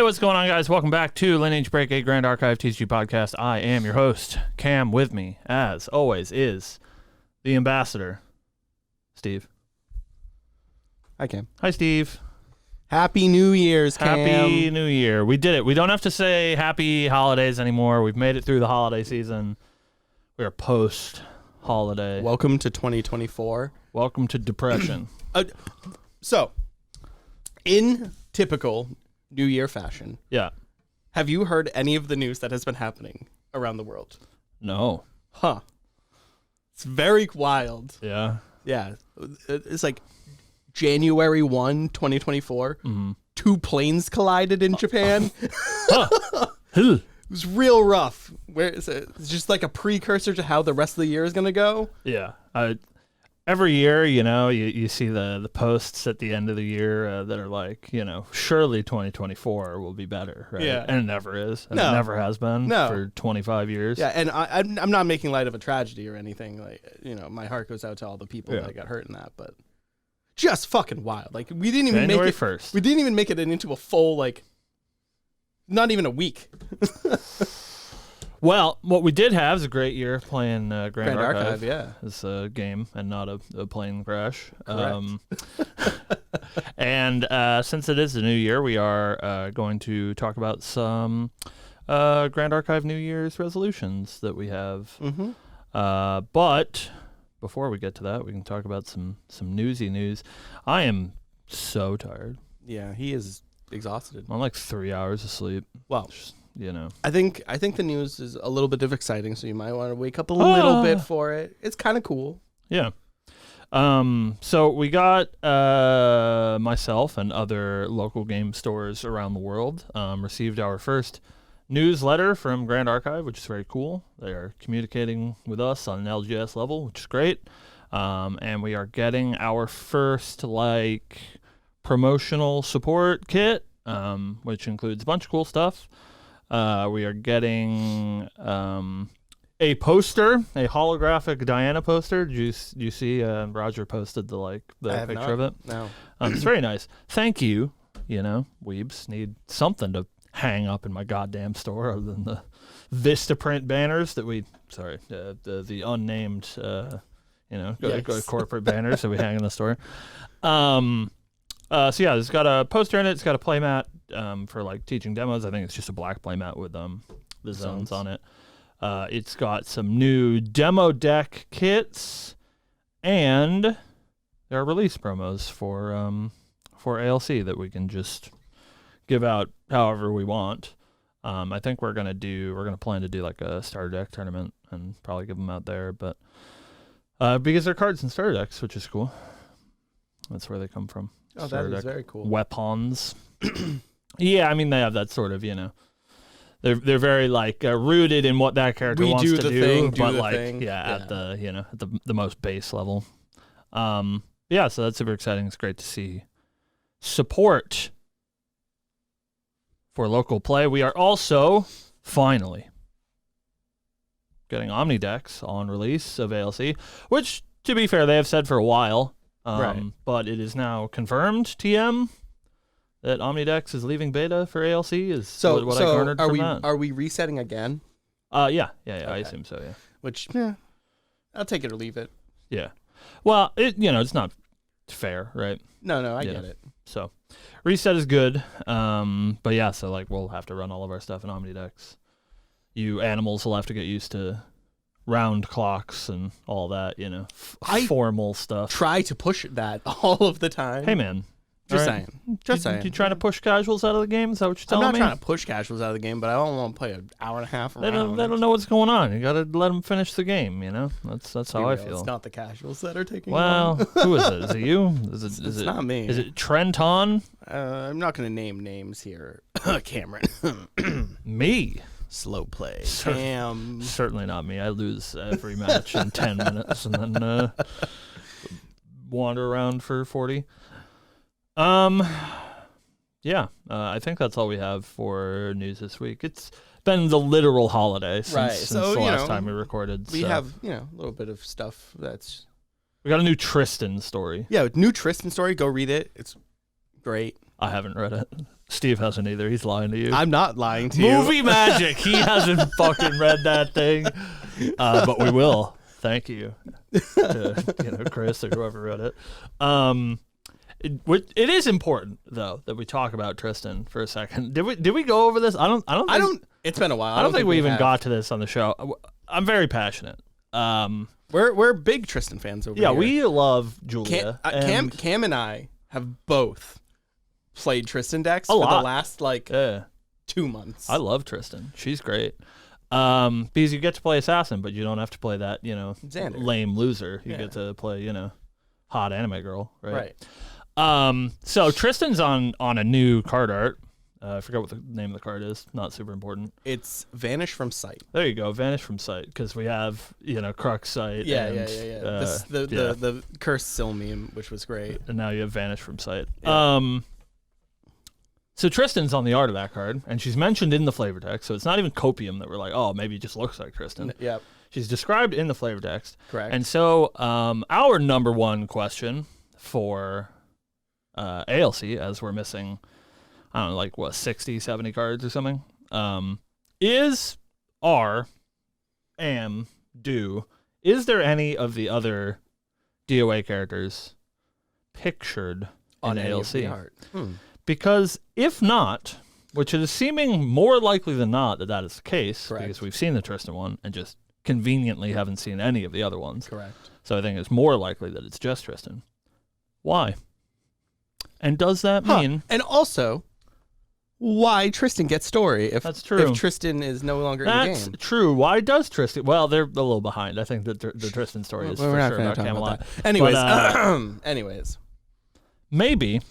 what's going on, guys? Welcome back to Lineage Break, a Grand Archive TCG podcast. I am your host, Cam. With me, as always, is the ambassador, Steve. Hi, Cam. Hi, Steve. Happy New Year's, Cam. Happy New Year. We did it. We don't have to say happy holidays anymore. We've made it through the holiday season. We are post-holiday. Welcome to 2024. Welcome to depression. So, in typical New Year fashion, Yeah. have you heard any of the news that has been happening around the world? No. Huh. It's very wild. Yeah. Yeah. It's like January 1, 2024. Mm-hmm. 2 planes collided in Japan. It It was real rough. It's just like a precursor to how the rest of the year is going to go. Yeah. Every year, you see the posts at the end of the year that are like, surely 2024 will be better, right? Yeah. And it never is. And No. It never has been No. for 25 years. Yeah, and I'm not making light of a tragedy or anything. Like, my heart goes out to all the people Yeah. that got hurt in that, but just fucking wild. Like, we didn't even January make it 1st. We didn't even make it into a full, not even a week. Well, what we did have is a great year playing Grand Archive. Yeah. It's a game and not a plane crash. Correct. And since it is a new year, we are going to talk about some Grand Archive New Year's resolutions that we have. Mm-hmm. But before we get to that, we can talk about some newsy news. I am so tired. Yeah, he is exhausted. I'm like 3 hours of sleep. Well, Just, I think the news is a little bit of exciting, so you might want to wake up a little bit for it. It's kind of cool. Yeah. So we got myself and other local game stores around the world received our first newsletter from Grand Archive, which is very cool. They are communicating with us on an LGS level, which is great. And we are getting our first promotional support kit, which includes a bunch of cool stuff. We are getting a poster, a holographic Diana poster. Do you see Roger posted the picture of it? No. It's very nice. Thank you. Weebs need something to hang up in my goddamn store other than the Vistaprint banners that the unnamed corporate banners that we hang in the store. So yeah, it's got a poster in it. It's got a playmat for teaching demos. I think it's just a black playmat with the zones on it. It's got some new demo deck kits, and there are release promos for ALC that we can just give out however we want. I think we're gonna plan to do like a starter deck tournament and probably give them out there, but because they're cards in starter decks, which is cool. That's where they come from. Oh, that is very cool. Weapons. Yeah, I mean they have that sort of, they're very rooted in what that character wants to do, but at the most base level. Yeah, so that's super exciting. It's great to see support for local play. We are also finally getting Omni decks on release of ALC, which, to be fair, they have said for a while. Right. But it is now confirmed, TM, that Omnidex is leaving beta for ALC. Is what I garnered from that. Are we resetting again? Yeah, Okay. I assume so, yeah. Which, I'll take it or leave it. Yeah. Well, it's not fair, right? No, I get it. So, reset is good. But yeah, so we'll have to run all of our stuff in Omnidex. You animals will have to get used to round clocks and all that, formal stuff. Try to push that all of the time. Hey, man. Just right. saying. Just saying. You trying to push casuals out of the game? Is that what you're telling me? I'm not trying to push casuals out of the game, but I don't want to play an hour and a half around. They don't know what's going on. You got to let them finish the game, That's how I feel. It's not the casuals that are taking Well, who is it? Is it you? Is it not me. Is it Trenton? I'm not going to name names here. Cameron. Me. Slow play. Certainly not me. I lose every match in 10 minutes and then wander around for 40. Yeah, I think that's all we have for news this week. It's been the literal holiday since the last time we recorded. We have, a little bit of stuff that's... We got a new Tristan story. Yeah, new Tristan story. Go read it. It's great. I haven't read it. Steve hasn't either. He's lying to you. I'm not lying to you. Movie magic. He hasn't fucking read that thing. But we will. Thank you to Chris or whoever wrote it. It is important though that we talk about Tristan for a second. Did we go over this? I don't. It's been a while. I don't think we even got to this on the show. I'm very passionate. We're big Tristan fans over here. Yeah, we love Julia. Cam and I have both played Tristan decks for the last 2 months. I love Tristan. She's great. Because you get to play assassin, but you don't have to play that, Xander. Lame loser. You get to play, hot anime girl, right? Right. So Tristan's on a new card art. I forgot what the name of the card is. Not super important. It's Vanish from Sight. There you go, Vanish from Sight, because we have Crux Sight. Yeah. The Cursed Sill meme, which was great. And now you have Vanish from Sight. Yeah. So Tristan's on the art of that card, and she's mentioned in the flavor text, so it's not even copium that we're like, oh, maybe it just looks like Tristan. Yep. She's described in the flavor text. Correct. And so our number one question for ALC, as we're missing, I don't know, 60, 70 cards or something, is there any of the other DOA characters pictured on in ALC? art? Because if not, which it is seeming more likely than not that is the case, Correct. because we've seen the Tristan one and just conveniently haven't seen any of the other ones. Correct. So I think it's more likely that it's just Tristan. Why? And does that mean... And also, why Tristan gets story if That's true. If Tristan is no longer in the game? That's true. Why does Tristan... Well, they're a little behind. I think that the Tristan story is for we're not sure gonna about talk Camelot. about that. Anyways, But, anyways. Maybe,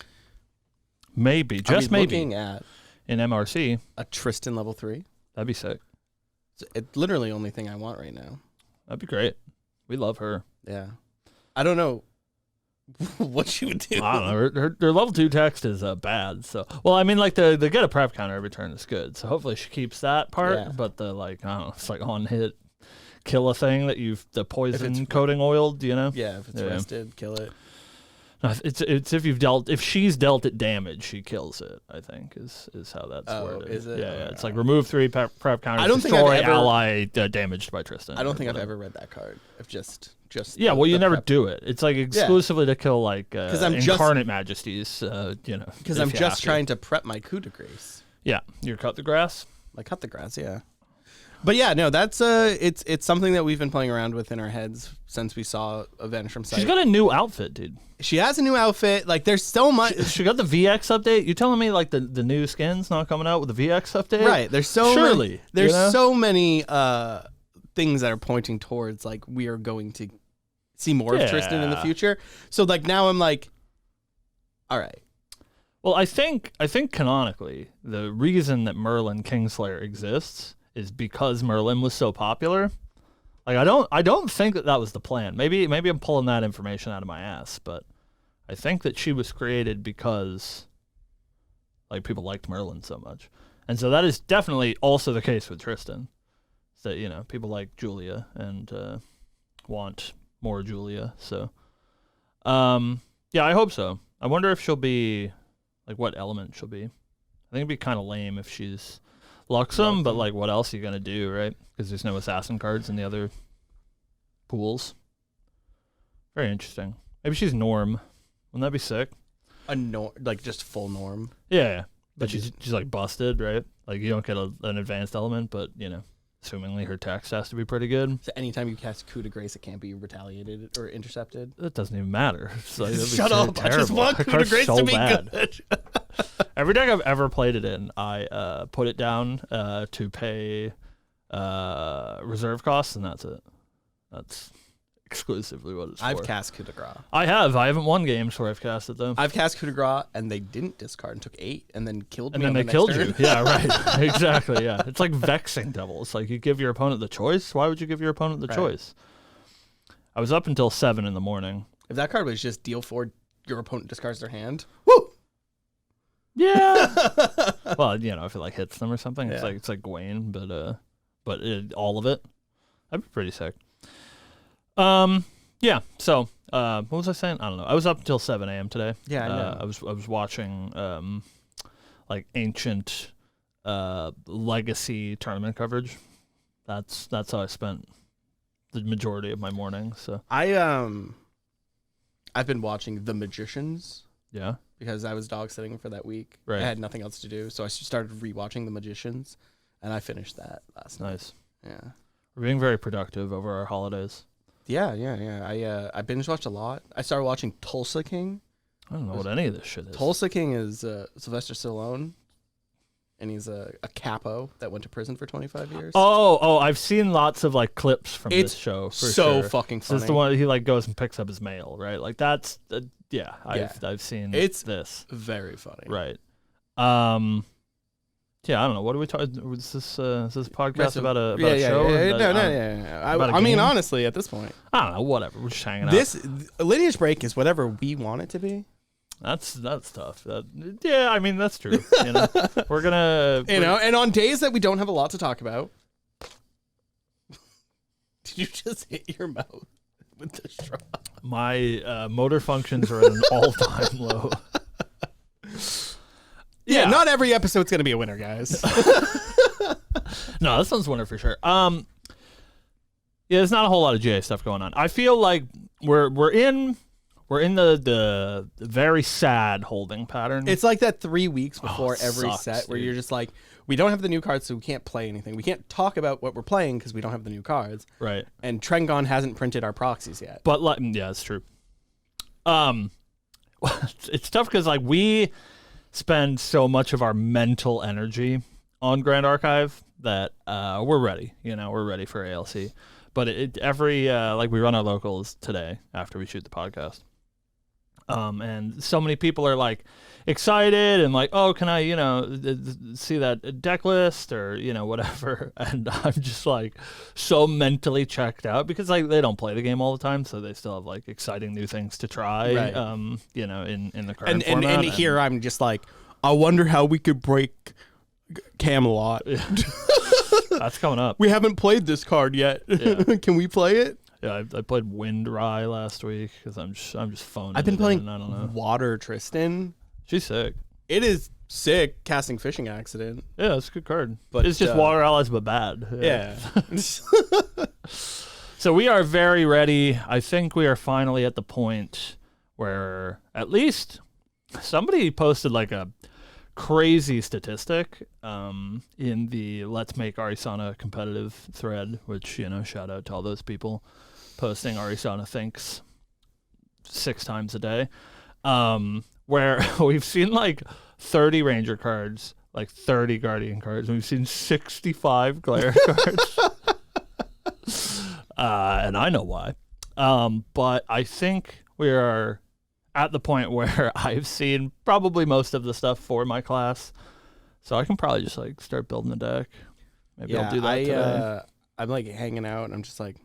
just maybe, looking at in MRC, a Tristan level 3. that'd be sick. It's literally the only thing I want right now. That'd be great. We love her. Yeah. I don't know what she would do. I don't know. Her level 2 text is bad. So, well, I mean, the get a prep counter every turn is good. So hopefully she keeps that part. Yeah. But the I don't know, it's on hit, kill a thing that the poison coating oiled. Yeah, if it's rested, kill it. No, it's if she's dealt it damage, she kills it. I think is how that's worded. Is it? Yeah. It's remove 3 prep counters. I don't think I've destroy ever, ally damaged by Tristan. I don't think I've ever read that card. I've just yeah. Well, you never do it. It's exclusively to kill incarnate majesties. Because I'm just trying to prep my coup de grace. Yeah, you cut the grass. Cut the grass. Yeah. But yeah, no, that's it's something that we've been playing around with in our heads since we saw a Vanish from Sight. She's got a new outfit, dude. She has a new outfit. There's so much. She got the VX update. You telling me the new skin's not coming out with the VX update? Right. There's so surely many, so many things that are pointing towards we are going to see more of Tristan in the future. So now I'm all right. Well, I think canonically the reason that Merlin Kingslayer exists is because Merlin was so popular. I don't think that was the plan. Maybe I'm pulling that information out of my ass, but I think that she was created because people liked Merlin so much. And so that is definitely also the case with Tristan. That people like Julia and want more Julia. So yeah, I hope so. I wonder if she'll be what element she'll be. I think it'd be kind of lame if she's Luxem, but what else are you gonna do, right? Because there's no assassin cards in the other pools. Very interesting. Maybe she's Norm. Wouldn't that be sick? A Norm, just full Norm. Yeah. But she's busted, right? You don't get an advanced element, but assumingly her text has to be pretty good. So anytime you cast coup de grace, it can't be retaliated or intercepted. That doesn't even matter. Shut up! Terrible. I just want coup de grace to be good. Every deck I've ever played it in, I put it down to pay reserve costs, and that's it. That's exclusively what it's for. I've cast coup de grace. I haven't won games where I've cast it though. I've cast coup de grace, and they didn't discard and took 8, and then killed me. And then they killed you. Yeah, right. Exactly. Yeah, it's like vexing devil. It's you give your opponent the choice. Why would you give your opponent the choice? I was up until 7 in the morning. If that card was just deal 4, your opponent discards their hand. Woo! Yeah. Well, if it hits them or something, it's like Gawain, but all of it, that'd be pretty sick. Yeah. So, what was I saying? I don't know. I was up until 7 a.m. today. Yeah, I know. I was watching like ancient legacy tournament coverage. That's how I spent the majority of my mornings. So I've been watching The Magicians. Yeah. Because I was dog sitting for that week. Right. I had nothing else to do, so I started rewatching The Magicians, and I finished that last night. Nice. Yeah. We're being very productive over our holidays. Yeah. I binge watched a lot. I started watching Tulsa King. I don't know what any of this shit is. Tulsa King is Sylvester Stallone, and he's a capo that went to prison for 25 years. Oh, I've seen lots of like clips from this show. For so sure. fucking funny. This is the one he like goes and picks up his mail, right? Like that's I've seen this. Very funny. Right. Yeah, I don't know. What are we talking? Is this podcast about a show? I mean, honestly, at this point, I don't know. Whatever. We're just hanging out. Lineage break is whatever we want it to be. That's tough. Yeah, I mean that's true. You know, we're gonna. And on days that we don't have a lot to talk about, did you just hit your mouth with the straw? My motor functions are at an all-time low. Yeah, not every episode's gonna be a winner, guys. No, this one's winner for sure. Yeah, there's not a whole lot of GA stuff going on. I feel like we're in the very sad holding pattern. It's like that 3 weeks before every sucks, set where dude. you're just like, we don't have the new cards, so we can't play anything. We can't talk about what we're playing because we don't have the new cards. Right. And Trengon hasn't printed our proxies yet. But like, yeah, it's true. It's tough because like we spend so much of our mental energy on Grand Archive that we're ready. We're ready for ALC. But every like we run our locals today after we shoot the podcast. And so many people are like excited and like, oh, can I, see that deck list or, whatever. And I'm just like so mentally checked out because like they don't play the game all the time. So they still have like exciting new things to try, right. In the current format. And here I'm just like, I wonder how we could break Camelot. That's coming up. We haven't played this card yet. Yeah. Can we play it? Yeah, I played Wind Rye last week because I'm just phoning. I've been playing I don't know. Water Tristan. She's sick. It is sick. Casting Fishing Accident. Yeah, it's a good card. But it's just Water Allies, but bad. Yeah. So we are very ready. I think we are finally at the point where at least somebody posted like a crazy statistic in the Let's Make Arisana competitive thread, which, shout out to all those people posting Arisana Thinks 6 times a day, where we've seen like 30 Ranger cards, like 30 Guardian cards, and we've seen 65 Glare cards. And I know why. But I think we are at the point where I've seen probably most of the stuff for my class, so I can probably just like start building the deck. Maybe I'll do that today. I'm like hanging out, and I'm just like,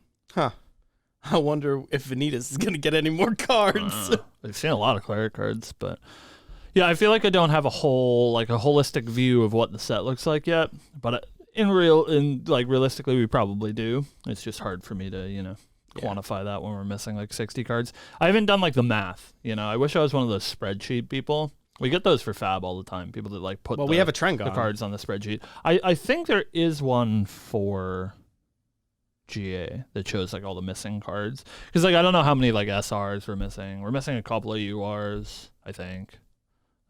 I wonder if Vanitas is gonna get any more cards. I've seen a lot of Cleric cards, but yeah, I feel like I don't have a holistic view of what the set looks like yet. But realistically, we probably do. It's just hard for me to quantify that when we're missing like 60 cards. I haven't done like the math. I wish I was one of those spreadsheet people. We get those for Fab all the time. People that like put we have a Trengon. the cards on the spreadsheet. I think there is one for GA that shows like all the missing cards. Because like I don't know how many like SRs we're missing. We're missing a couple of URs, I think.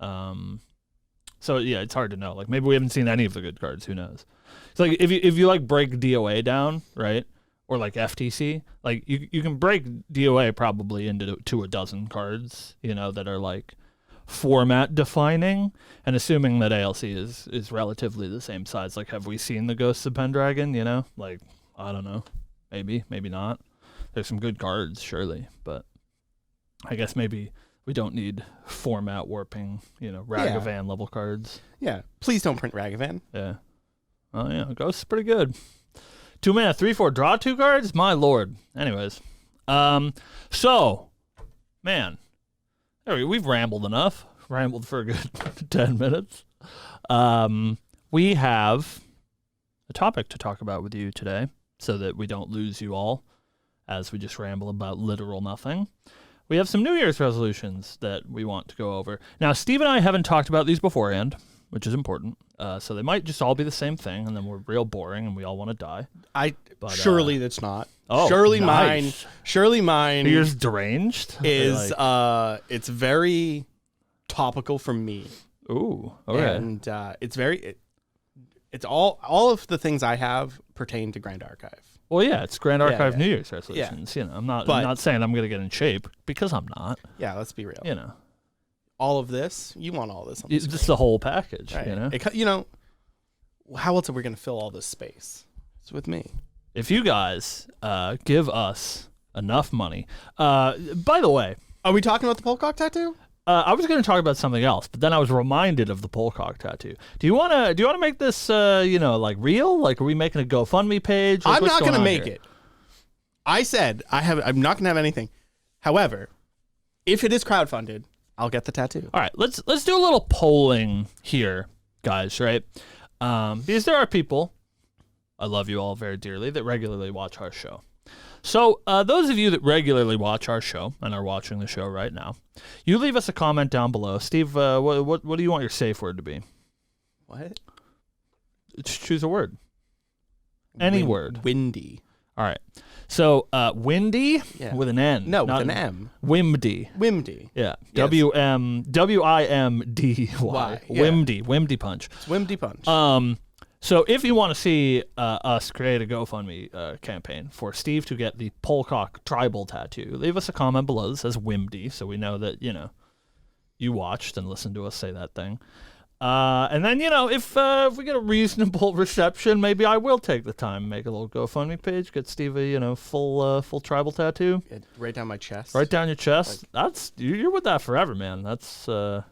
So yeah, it's hard to know. Like maybe we haven't seen any of the good cards. Who knows? It's like if you like break DOA down, right? Or like FTC, like you can break DOA probably into a dozen cards, that are like format defining, and assuming that ALC is relatively the same size. Like, have we seen the Ghosts of Pendragon? Like I don't know, maybe not. There's some good cards, surely, but I guess maybe we don't need format warping, Ragavan level cards. Yeah, please don't print Ragavan. Yeah. Oh yeah, Ghosts is pretty good. 2 mana, 3/4, draw 2 cards? My lord. Anyways. So, man. We've rambled enough. Rambled for a good 10 minutes. We have a topic to talk about with you today so that we don't lose you all as we just ramble about literal nothing. We have some New Year's resolutions that we want to go over. Now, Steve and I haven't talked about these beforehand. which is important. So they might just all be the same thing, and then we're real boring, and we all want to die. Surely that's not. Oh, surely nice. mine. You're just deranged. Is it's very topical for me. Ooh, okay. And it's all of the things I have pertain to Grand Archive. Well, yeah, it's Grand Archive New Year's resolutions. Yeah. You know, I'm not saying I'm gonna get in shape because I'm not. Yeah, let's be real. You know, all of this, you want all this on it's just the whole package. Right. You know, how else are we gonna fill all this space? It's with me. If you guys give us enough money, by the way, are we talking about the Polcock tattoo? I was going to talk about something else, but then I was reminded of the Polcock tattoo. Do you want to make this like real? Like, are we making a GoFundMe page? Like, I'm not going to make here? it. I said I'm not going to have anything. However, if it is crowdfunded, I'll get the tattoo. All right, let's do a little polling here, guys, right? Because there are people, I love you all very dearly, that regularly watch our show. So those of you that regularly watch our show and are watching the show right now, you leave us a comment down below. Steve, what do you want your safe word to be? What? Choose a word. Any word. Windy. All right. So windy with an N. No, with an M. Wimdy. Wimdy. Yeah. Yes. WIMDY. Yeah. Wimdy punch. It's Wimdy punch. So if you want to see us create a GoFundMe campaign for Steve to get the Polcock tribal tattoo, leave us a comment below that says Wimdy, so we know that, you watched and listened to us say that thing. And then, if we get a reasonable reception, maybe I will take the time, make a little GoFundMe page, get Steve a, full tribal tattoo. Yeah, right down my chest. Right down your chest. You're with that forever, man. That's... I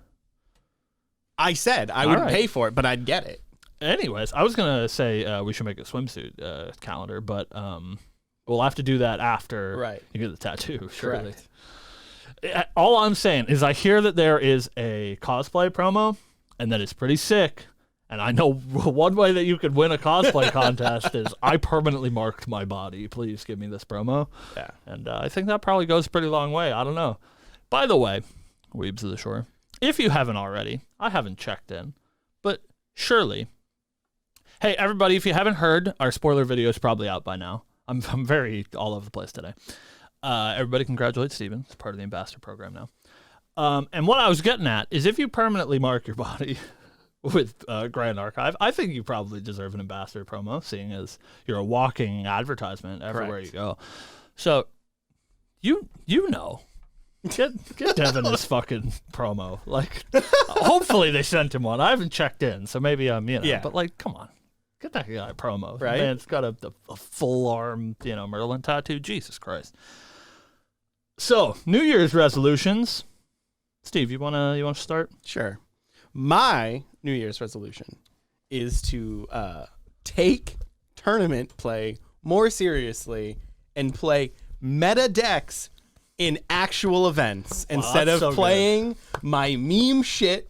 said I wouldn't pay for it, but I'd get it. Anyways, I was going to say we should make a swimsuit calendar, but we'll have to do that after you get the tattoo. Surely. Correct. All I'm saying is I hear that there is a cosplay promo, and that it's pretty sick. And I know one way that you could win a cosplay contest is I permanently marked my body. Please give me this promo. Yeah. And I think that probably goes a pretty long way. I don't know. By the way, Weebs of the Shore, if you haven't already, I haven't checked in, but surely... Hey, everybody, if you haven't heard, our spoiler video is probably out by now. I'm very all over the place today. Everybody congratulate Steven. He's part of the ambassador program now. And what I was getting at is if you permanently mark your body with Grand Archive, I think you probably deserve an ambassador promo, seeing as you're a walking advertisement everywhere you go. So, you know. Get Devin this fucking promo. Like, hopefully they sent him one. I haven't checked in, so maybe I'm, but like, come on. Get that guy a promo. Right? Man's got a full arm, Merlin tattoo. Jesus Christ. So, New Year's resolutions. Steve, you wanna start? Sure. My New Year's resolution is to take tournament play more seriously and play meta decks in actual events instead of playing my meme shit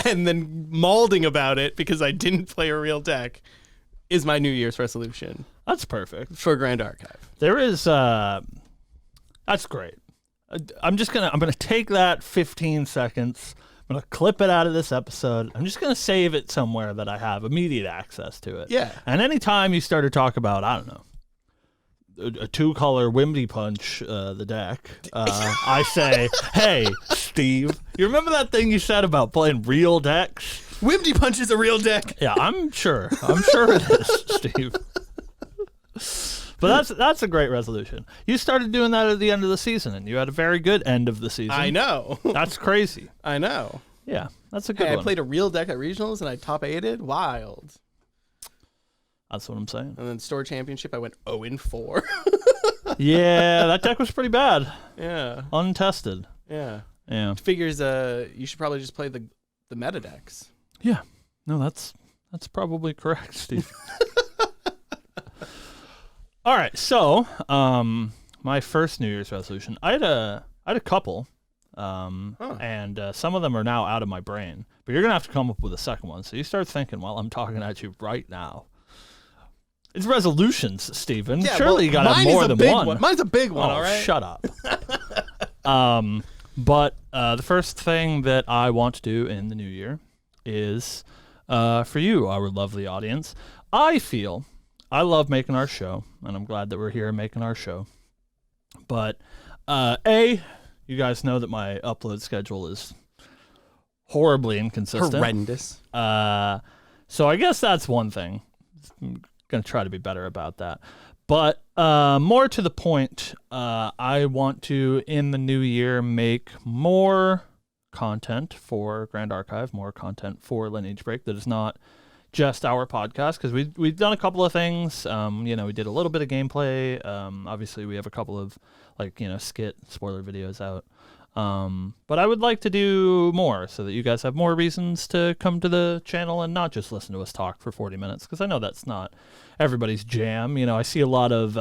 and then mauling about it because I didn't play a real deck is my New Year's resolution. That's perfect. For Grand Archive. There is that's great. I'm gonna take that 15 seconds. I'm gonna clip it out of this episode. I'm just gonna save it somewhere that I have immediate access to it. Yeah. And anytime you start to talk about, I don't know, a two-color Wimby punch, the deck, I say, hey, Steve, you remember that thing you said about playing real decks? Wimby punch is a real deck. Yeah, I'm sure it is, Steve. But that's a great resolution. You started doing that at the end of the season, and you had a very good end of the season. I know. That's crazy. I know. Yeah, that's a good one. I played a real deck at regionals, and I top 8'd. Wild. That's what I'm saying. And then store championship, I went 0-4. Yeah, that deck was pretty bad. Yeah. Untested. Yeah. Yeah. Figures you should probably just play the meta decks. Yeah. No, that's probably correct, Steve. All right, so my first New Year's resolution, I had a couple, and some of them are now out of my brain. But you're gonna have to come up with a second one. So you start thinking while I'm talking at you right now. It's resolutions, Stephen. Yeah, surely you gotta have more than one. Mine's a big one. Oh, all right. Shut up. But the first thing that I want to do in the new year is for you, our lovely audience. I love making our show, and I'm glad that we're here making our show. But you guys know that my upload schedule is horribly inconsistent. Horrendous. So I guess that's one thing. I'm going to try to be better about that. But more to the point, I want to, in the new year, make more content for Grand Archive, more content for Lineage Break that is not just our podcast, because we've done a couple of things. We did a little bit of gameplay. Obviously, we have a couple of skit spoiler videos out. But I would like to do more so that you guys have more reasons to come to the channel and not just listen to us talk for 40 minutes, because I know that's not everybody's jam. I see a lot of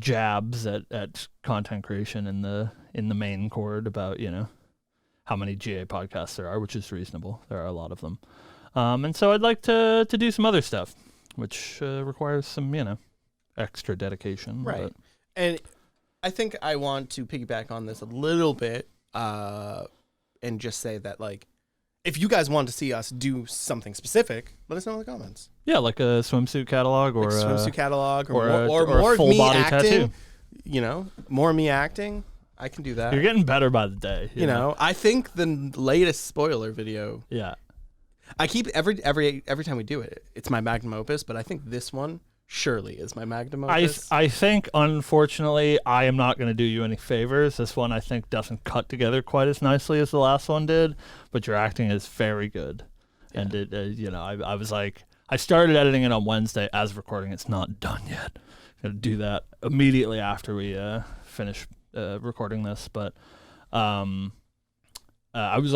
jabs at content creation in the main chord about how many GA podcasts there are, which is reasonable. There are a lot of them. And so I'd like to do some other stuff, which requires some, extra dedication. Right. But. And I think I want to piggyback on this a little bit and just say that, if you guys want to see us do something specific, let us know in the comments. Yeah, like a swimsuit catalog or swimsuit catalog or more a full me body acting. tattoo. More me acting. I can do that. You're getting better by the day. You know? I think the latest spoiler video. Yeah. I keep every time we do it, it's my magnum opus, but I think this one surely is my magnum opus. I think, unfortunately, I am not going to do you any favors. This one, I think, doesn't cut together quite as nicely as the last one did, but your acting is very good. Yeah. And it, I was like, I started editing it on Wednesday. As of recording, it's not done yet. I'm going to do that immediately after we finish recording this, but I was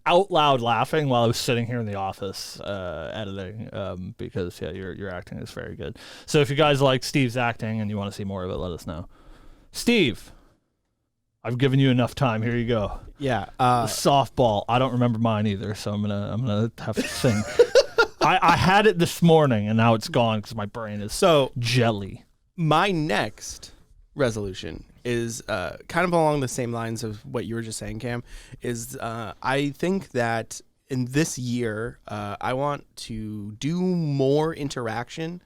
out loud laughing while I was sitting here in the office editing because your acting is very good. So if you guys like Steve's acting and you want to see more of it, let us know. Steve, I've given you enough time. Here you go. Yeah. The softball. I don't remember mine either, so I'm gonna have to think. I had it this morning and now it's gone because my brain is so jelly. My next resolution is kind of along the same lines of what you were just saying, Cam, is I think that in this year, I want to do more interaction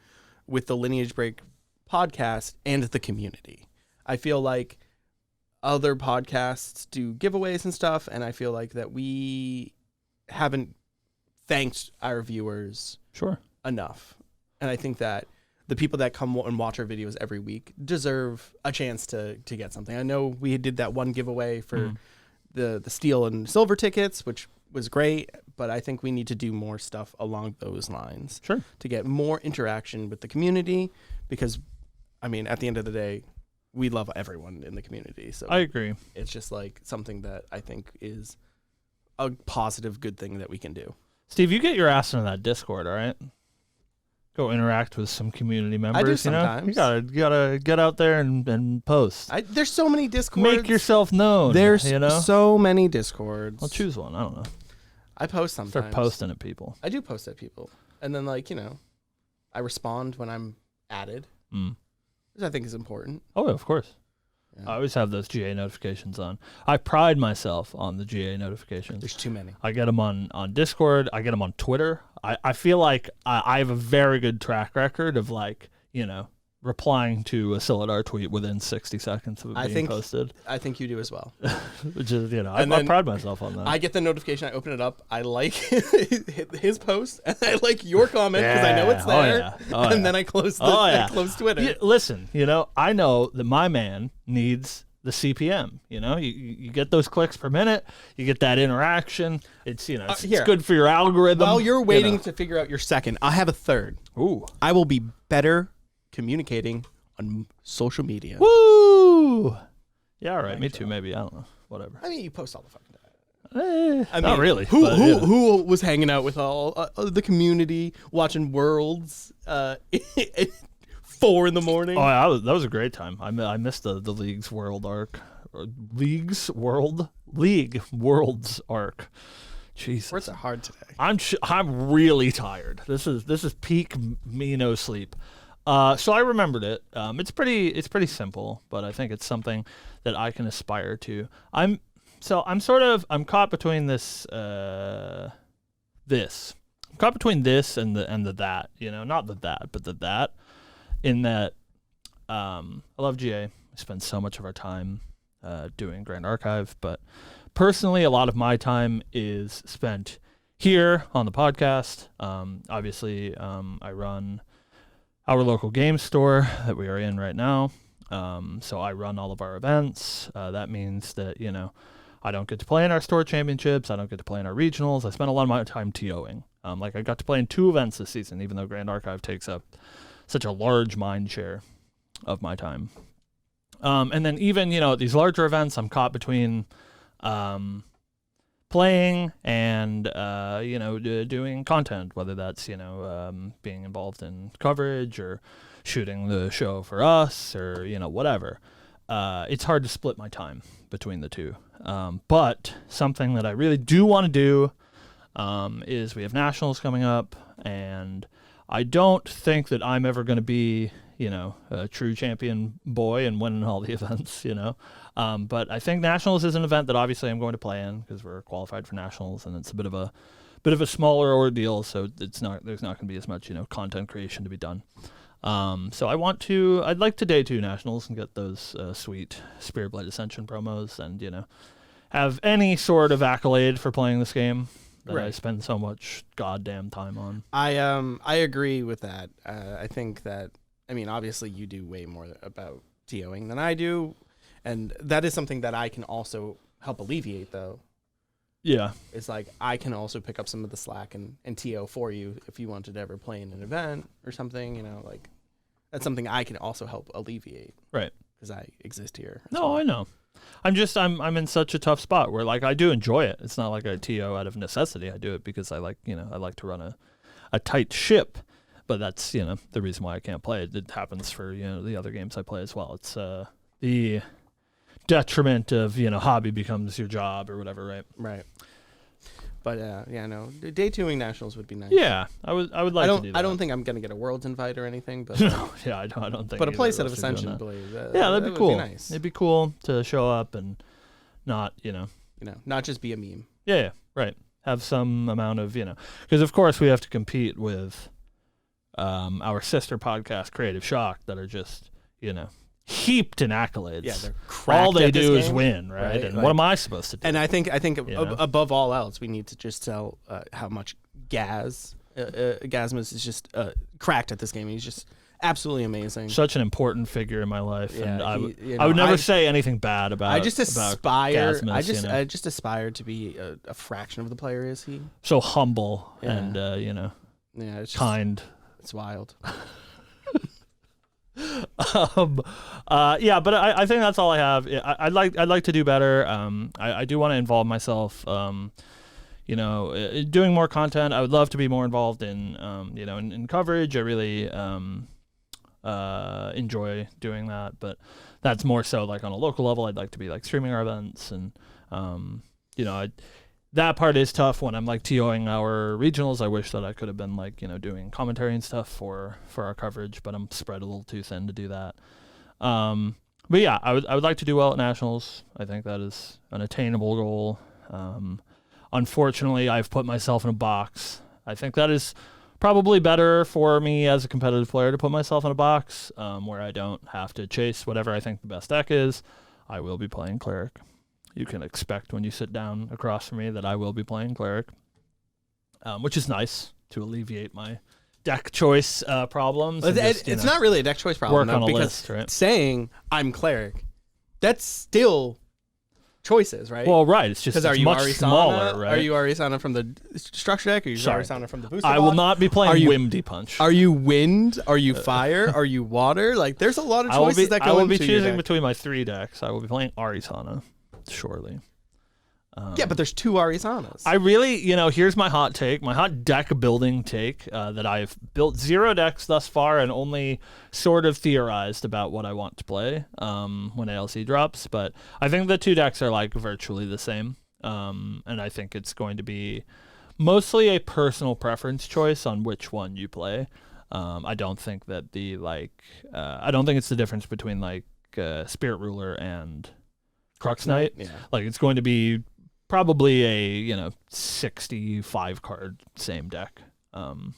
with the Lineage Break podcast and the community. I feel like other podcasts do giveaways and stuff, and I feel like that we haven't thanked our viewers enough. And I think that the people that come and watch our videos every week deserve a chance to get something. I know we did that one giveaway for the steel and silver tickets, which was great, but I think we need to do more stuff along those lines to get more interaction with the community, because, I mean, at the end of the day, we love everyone in the community. So I agree. It's just something that I think is a positive, good thing that we can do. Steve, you get your ass into that Discord, all right? Go interact with some community members. I do sometimes. You gotta get out there and post. There's so many Discords. Make yourself known. There's so many Discords. I'll choose one. I don't know. I post sometimes. Start posting at people. I do post at people, and then I respond when I'm added, which I think is important. Oh, of course. Yeah. I always have those GA notifications on. I pride myself on the GA notifications. There's too many. I get them on Discord. I get them on Twitter. I feel like I have a very good track record of replying to a Silidar tweet within 60 seconds of it being posted. I think you do as well. Which is, I pride myself on that. I get the notification, I open it up, I like his post, and I like your comment because I know it's there. And then I close I close Twitter. Yeah, listen, I know that my man needs the CPM. You get those clicks per minute, you get that interaction. It's it's good for your algorithm. While you're waiting to figure out your second, I have a third. Ooh. I will be better communicating on social media. Woo! Yeah, all right. Me too, maybe. I don't know. Whatever. I mean, you post all the fucking time. Not really. Who was hanging out with all the community, watching Worlds at 4 in the morning? Oh, yeah, that was a great time. I missed the League's World arc. League Worlds arc. Jesus. Words are hard today. I'm really tired. This is peak me no sleep. So I remembered it. It's pretty simple, but I think it's something that I can aspire to. I'm caught between this I'm caught between this and the that, not the that, but the that, in that I love GA. I spend so much of our time doing Grand Archive, but personally, a lot of my time is spent here on the podcast. Obviously, I run our local game store that we are in right now. So I run all of our events. That means that, I don't get to play in our store championships. I don't get to play in our regionals. I spend a lot of my time TOing. I got to play in 2 events this season, even though Grand Archive takes up such a large mind share of my time. And then even, at these larger events, I'm caught between playing and, doing content, whether that's, being involved in coverage or shooting the show for us or, whatever. It's hard to split my time between the two. But something that I really do want to do is we have nationals coming up, and I don't think that I'm ever going to be, a true champion boy and winning all the events, But I think nationals is an event that obviously I'm going to play in because we're qualified for nationals, and it's a bit of a smaller ordeal, so there's not going to be as much, content creation to be done. So I'd like to day 2 nationals and get those sweet Spiritblade Ascension promos and, have any sort of accolade for playing this game that I spend so much goddamn time on. I agree with that. I think that, obviously you do way more about TOing than I do, and that is something that I can also help alleviate, though. Yeah. It's like I can also pick up some of the slack and TO for you if you wanted to ever play in an event or something, that's something I can also help alleviate. Right. Because I exist here. No, I know. I'm in such a tough spot where I do enjoy it. It's not like I TO out of necessity. I do it because I like to run a tight ship, but that's, the reason why I can't play it. It happens for, the other games I play as well. It's the detriment of, hobby becomes your job or whatever, right? Right. But day 2ing nationals would be nice. Yeah, I would like to do that. I don't think I'm gonna get a Worlds invite or anything, but no, yeah, I don't think. But a playset of Ascension Blade. That'd be cool. Be nice. It'd be cool to show up and not, not just be a meme. Yeah, right. Have some amount of, because of course we have to compete with our sister podcast, Creative Shock, that are just, heaped in accolades. Yeah, they're cracked. All they at this do is game. win, right? And what am I supposed to do? And I think above all else, we need to just tell how much Gasmus is just cracked at this game. He's just absolutely amazing. Such an important figure in my life, yeah, and I would never say anything bad about. I just aspire. Gasmus, I just aspire to be a fraction of the player is he. So humble and yeah, it's just, kind. It's wild. But I think that's all I have. I'd like to do better. I do want to involve myself. Doing more content. I would love to be more involved in in coverage. I really enjoy doing that, but that's more so on a local level. I'd like to be streaming our events, and that part is tough when I'm TOing our regionals. I wish that I could have been doing commentary and stuff for our coverage, but I'm spread a little too thin to do that. But yeah, I would like to do well at nationals. I think that is an attainable goal. Unfortunately, I've put myself in a box. I think that is probably better for me as a competitive player to put myself in a box where I don't have to chase whatever I think the best deck is. I will be playing Cleric. You can expect when you sit down across from me that I will be playing Cleric, which is nice to alleviate my deck choice problems. It's not really a deck choice problem, work on a because list, right? saying I'm Cleric, that's still choices, right? Well, right. It's just because are you much Arisana? smaller, right? Are you Arisana from the structure deck? Or are you Arisana from the booster I will block? not be playing Whimdy Punch. Are you wind? Are you fire? Are you water? There's a lot of choices that go into I will be your choosing deck. between my 3 decks. I will be playing Arisana, surely. Yeah, but there's 2 Arisanas. I really, here's my hot take, my hot deck building take, that I've built 0 decks thus far and only sort of theorized about what I want to play when ALC drops. But I think the 2 decks are virtually the same. And I think it's going to be mostly a personal preference choice on which one you play. I don't think that I don't think it's the difference between like Spirit Ruler and Crux Knight. Yeah. Like it's going to be probably a 65 card same deck, and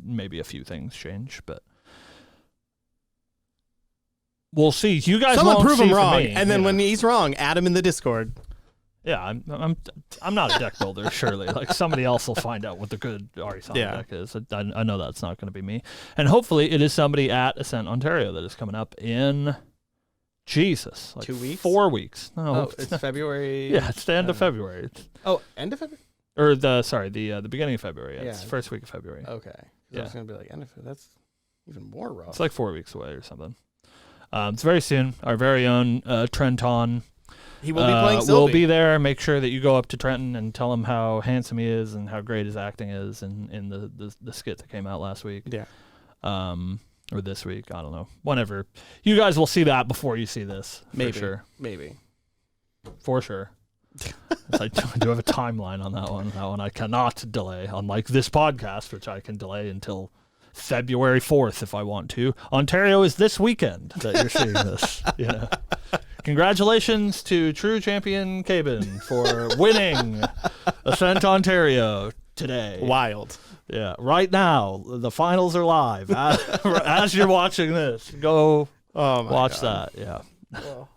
maybe a few things change, but we'll see. You guys Someone won't prove see him from wrong, me, and then when he's wrong, add him in the Discord. yeah, I'm not a deck builder. Surely, like somebody else will find out what the good Arisana deck is. I know that's not going to be me, and hopefully it is somebody at Ascent Ontario that is coming up in. Jesus, like 2 weeks? 4 weeks. No, it's February. Yeah, it's the end of February. End of February? Or the beginning of February. Yeah, it's first week of February. Okay. Yeah. I was going to be like, end of February. That's even more rough. It's like 4 weeks away or something. It's very soon. Our very own Trenton. He will be playing Sylvie. We'll be there. Make sure that you go up to Trenton and tell him how handsome he is and how great his acting is in the skit that came out last week. Yeah. Or this week, I don't know. Whenever. You guys will see that before you see this. Maybe. For sure. Maybe. For sure. I do have a timeline on that one. That one I cannot delay, unlike this podcast, which I can delay until February 4th if I want to. Ontario is this weekend that you're seeing this. Congratulations to True Champion Cabin for winning Ascent Ontario today. Wild. Yeah, right now the finals are live. As you're watching this, go watch that. Yeah. Well.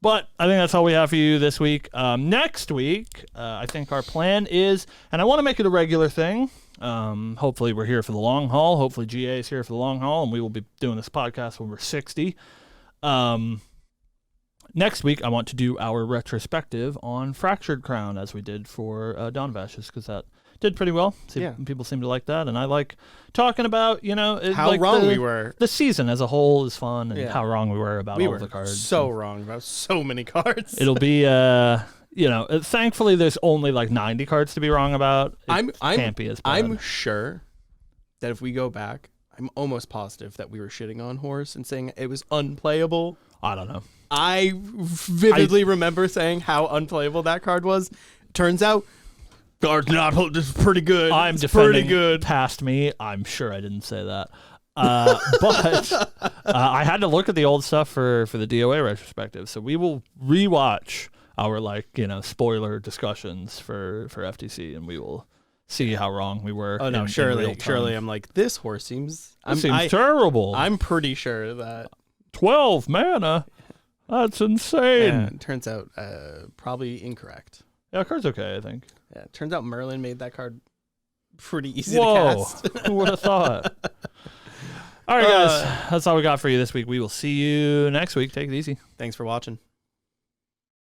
But I think that's all we have for you this week. Next week, I think our plan is, and I want to make it a regular thing. Hopefully we're here for the long haul. Hopefully GA is here for the long haul, and we will be doing this podcast when we're 60. Next week, I want to do our retrospective on Fractured Crown, as we did for Dawn of Ashes, because that did pretty well. People seem to like that, and I like talking about, how wrong we were. The season as a whole is fun, and how wrong we were about all the cards. So wrong about so many cards. It'll be, thankfully there's only like 90 cards to be wrong about. Can't be as bad. I'm sure that if we go back, I'm almost positive that we were shitting on Horse and saying it was unplayable. I don't know. I vividly remember saying how unplayable that card was. Turns out, card's not. This is pretty good. I'm defending past me. I'm sure I didn't say that. But I had to look at the old stuff for the DOA retrospective. So we will rewatch our spoiler discussions for FTC, and we will see how wrong we were. Oh no, surely I'm like, this Horse seems terrible. I'm pretty sure that 12 mana. That's insane. Yeah, it turns out probably incorrect. Yeah, card's okay, I think. Yeah, it turns out Merlin made that card pretty easy to cast. Who would have thought? All right, guys. That's all we got for you this week. We will see you next week. Take it easy. Thanks for watching.